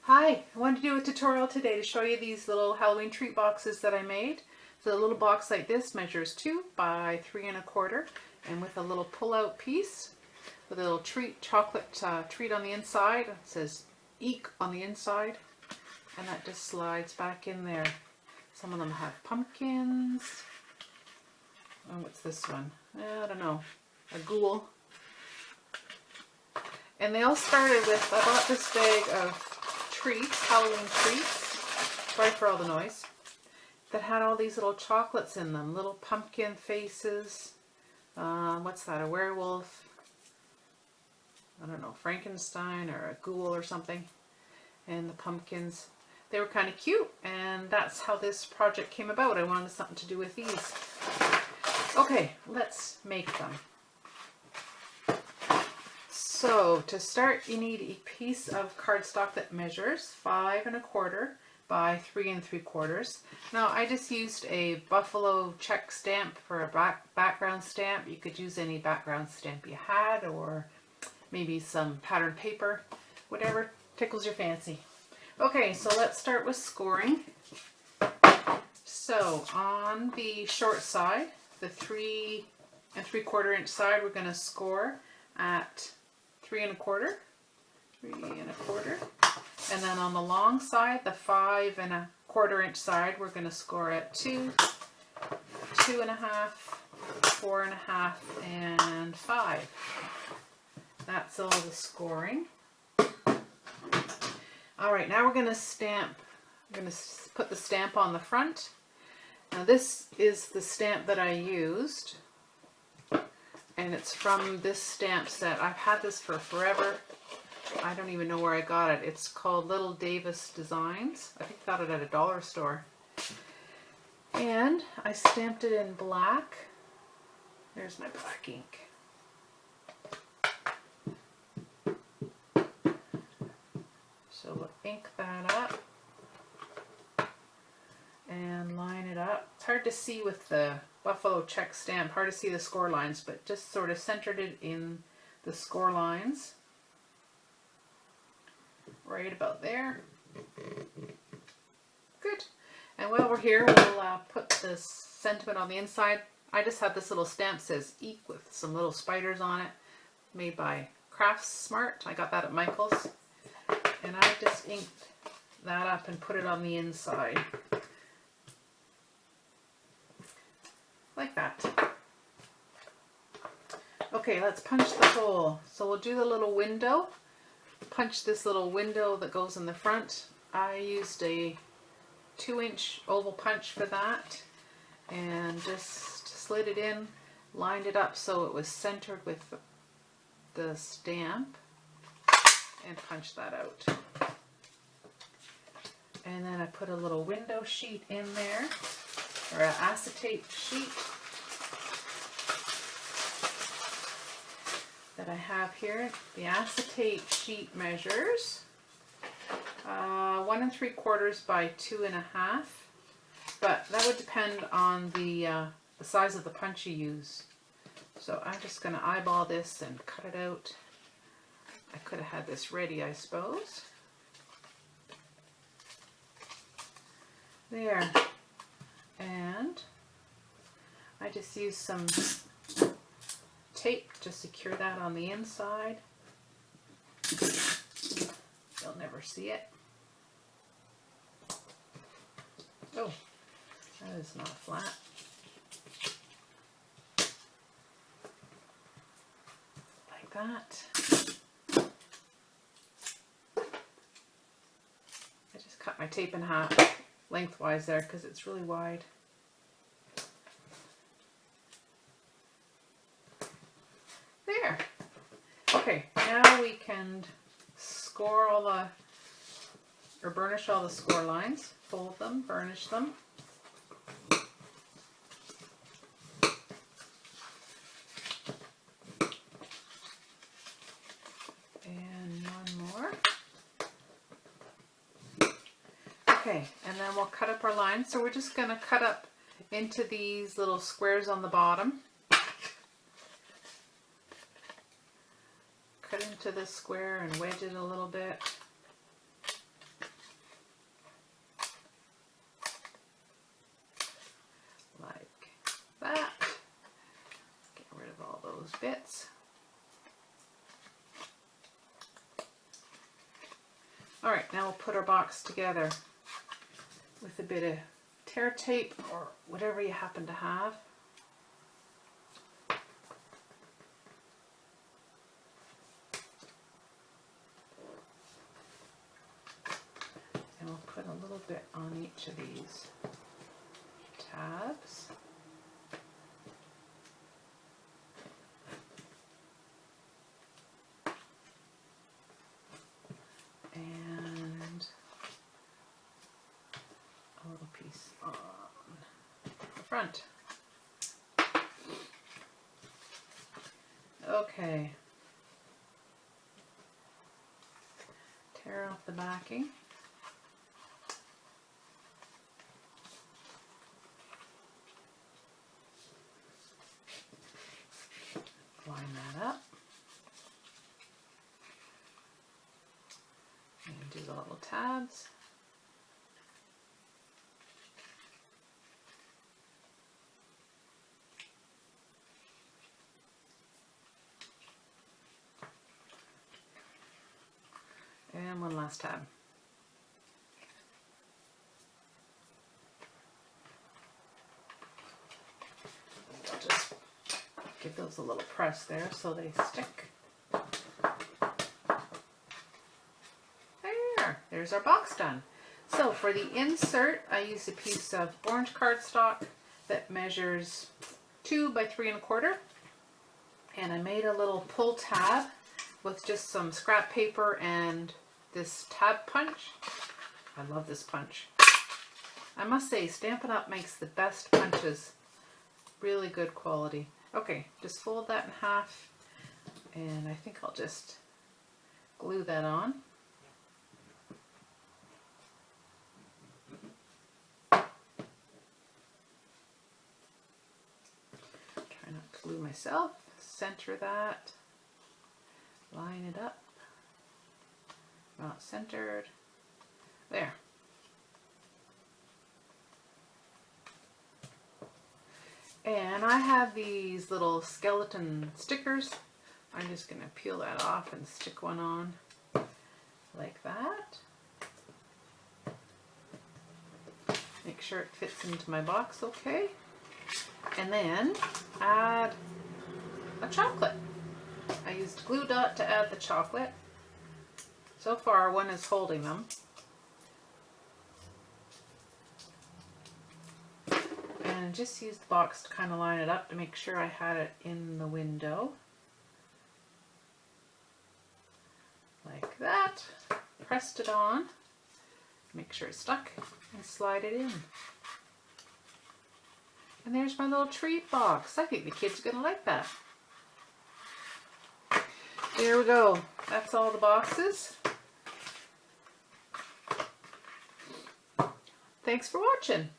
Hi, I wanted to do a tutorial today to show you these little Halloween treat boxes that I made. So a little box like this measures 2 by 3 1/4, and with a little pull-out piece with a little chocolate treat on the inside. It says Eek on the inside, and that just slides back in there. Some of them have pumpkins. Oh, what's this one? I don't know. A ghoul. And they all started with, I bought this bag of treats, Halloween treats, sorry for all the noise, that had all these little chocolates in them, little pumpkin faces. What's that, a werewolf? I don't know, Frankenstein or a ghoul or something. And the pumpkins, they were kind of cute, and that's how this project came about. I wanted something to do with these. Okay, let's make them. So to start, you need a piece of cardstock that measures 5 1/4 by 3 3/4. Now I just used a buffalo check stamp for a background stamp. You could use any background stamp you had, or maybe some patterned paper, whatever tickles your fancy. Okay, so let's start with scoring. So on the short side, the 3 3/4 inch side, we're going to score at 3 1/4, 3 1/4, and then on the long side, the 5 1/4 inch side, we're going to score at 2, 2 1/2, 4 1/2, and 5. That's all the scoring. All right, now we're going to stamp. I'm going to put the stamp on the front. Now this is the stamp that I used, and it's from this stamp set. I've had this for forever. I don't even know where I got it. It's called Little Davis Designs. I think I got it at a dollar store. And I stamped it in black. There's my black ink. So we'll ink that up and line it up. It's hard to see with the buffalo check stamp, hard to see the score lines, but just sort of centered it in the score lines. Right about there. Good. And while we're here, we'll put this sentiment on the inside. I just have this little stamp that says Eek with some little spiders on it, made by Crafts Smart. I got that at Michael's. And I just inked that up and put it on the inside. Like that. Okay, let's punch the hole. So we'll do the little window. Punch this little window that goes in the front. I used a 2-inch oval punch for that, and just slid it in, lined it up so it was centered with the stamp, and punched that out. And then I put a little window sheet in there, or an acetate sheet that I have here. The acetate sheet measures 1 3/4 by 2 1/2, but that would depend on the size of the punch you use. So I'm just going to eyeball this and cut it out. I could have had this ready, I suppose. There. And I just used some tape to secure that on the inside. You'll never see it. Oh, that is not flat. Like that. I just cut my tape in half lengthwise there because it's really wide. There. Okay, now we can score all the, or burnish all the score lines. Fold them, burnish them. And one more. Okay, and then we'll cut up our lines. So we're just going to cut up into these little squares on the bottom. Cut into this square and wedge it a little bit. bits. Alright, now we'll put our box together with a bit of tear tape or whatever you happen to have. And we'll put a little bit on each of these tabs. And a little piece on the front. Okay. Tear off the backing. Line that up. And do the little tabs. And one last tab. I'll just give those a little press there so they stick. There's our box done. So for the insert, I used a piece of orange cardstock that measures 2 by 3 1/4, and I made a little pull tab with just some scrap paper and this tab punch. I love this punch. I must say, Stampin' Up! Makes the best punches. Really good quality. Okay, just fold that in half, and I think I'll just glue that on. Try not to glue myself. Center that. Line it up. Not centered. There. And I have these little skeleton stickers. I'm just going to peel that off and stick one on like that. Make sure it fits into my box okay. And then add a chocolate. I used Glue Dot to add the chocolate. So far one is holding them. And just used the box to kind of line it up to make sure I had it in the window. Like that. Pressed it on. Make sure it's stuck and slide it in. And there's my little treat box. I think the kids are going to like that. There we go. That's all the boxes. Thanks for watching.